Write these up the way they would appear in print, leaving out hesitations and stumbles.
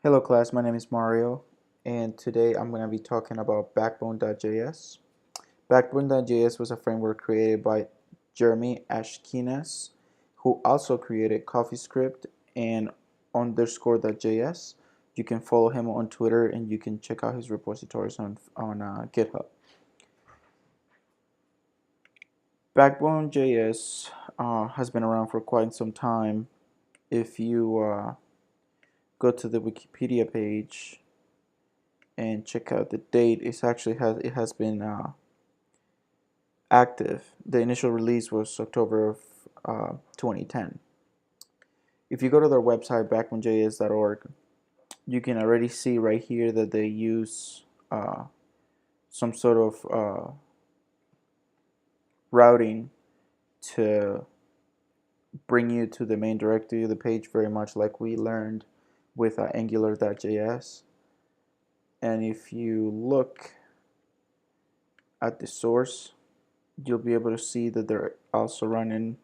Hello class, my name is Mario, and today I'm going to be talking about Backbone.js. Backbone.js was a framework created by Jeremy Ashkenas, who also created CoffeeScript and _.js. You can follow him on Twitter and you can check out his repositories on GitHub. Backbone.js has been around for quite some time. If you go to the Wikipedia page and check out the date, it has been active. The initial release was October of 2010. If you go to their website backbonejs.org, you can already see right here that they use some sort of routing to bring you to the main directory of the page, very much like we learned with Angular.js. And if you look at the source, you'll be able to see that they're also running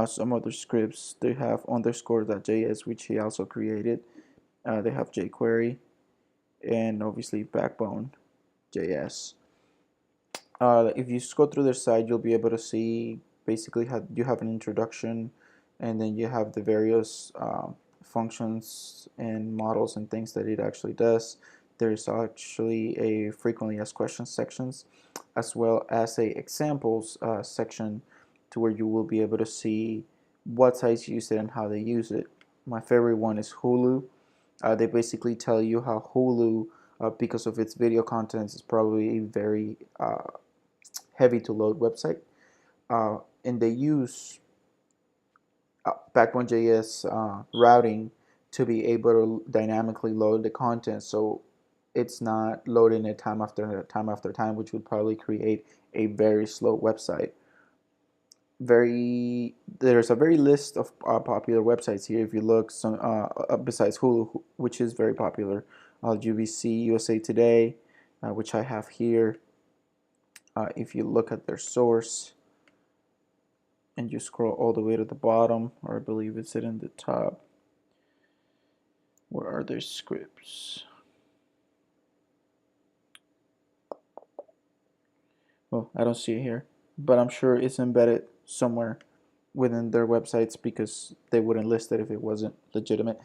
some other scripts. They have _.js, which he also created. They have jQuery and obviously Backbone.js. If you scroll through their site, you'll be able to see basically how you have an introduction, and then you have the various functions and models and things that it actually does. There's actually a frequently asked questions sections, as well as a examples section, to where you will be able to see what sites use it and how they use it. My favorite one is Hulu. They basically tell you how Hulu, because of its video content, is probably a very heavy to load website, and they use Backbone.js routing to be able to dynamically load the content, so it's not loading it time after time after time, which would probably create a very slow website. There's a very list of popular websites here. If you look, besides Hulu, which is very popular, UBC, USA Today, which I have here. If you look at their source and you scroll all the way to the bottom, or I believe it's in the top, where are their scripts? Well, I don't see it here, but I'm sure it's embedded somewhere within their websites, because they wouldn't list it if it wasn't legitimate.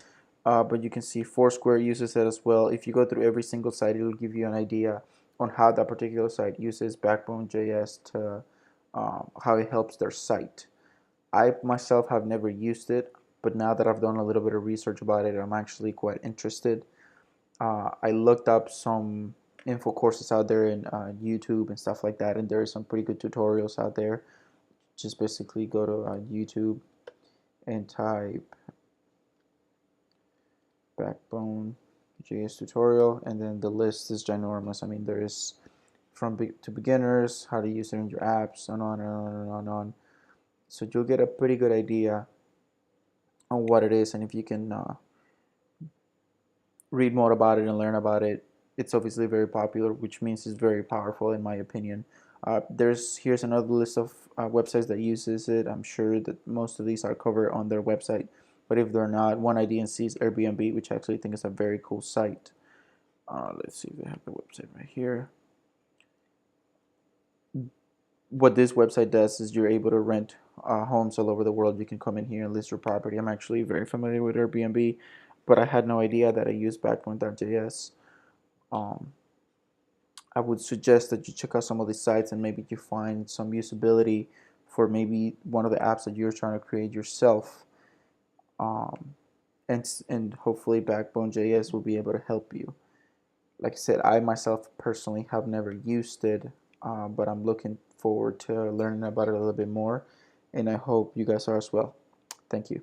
But you can see Foursquare uses it as well. If you go through every single site, it'll give you an idea on how that particular site uses Backbone.js to how it helps their site. I myself have never used it, but now that I've done a little bit of research about it, I'm actually quite interested. I looked up some info courses out there in YouTube and stuff like that, and there are some pretty good tutorials out there. Just basically go to YouTube and type Backbone.js tutorial, and then the list is ginormous. I mean, there is from to beginners, how to use it in your apps, and on and on and on and on. So you'll get a pretty good idea on what it is, and if you can read more about it and learn about it. It's obviously very popular, which means it's very powerful in my opinion. Here's another list of websites that uses it. I'm sure that most of these are covered on their website, but if they're not, one I didn't see is Airbnb, which I actually think is a very cool site. Let's see if they have the website right here. What this website does is you're able to rent homes all over the world. You can come in here and list your property. I'm actually very familiar with Airbnb, but I had no idea that I used Backbone.js. I would suggest that you check out some of these sites and maybe you find some usability for maybe one of the apps that you're trying to create yourself. And hopefully Backbone.js will be able to help you. Like I said, I myself personally have never used it, but I'm looking forward to learning about it a little bit more, and I hope you guys are as well. Thank you.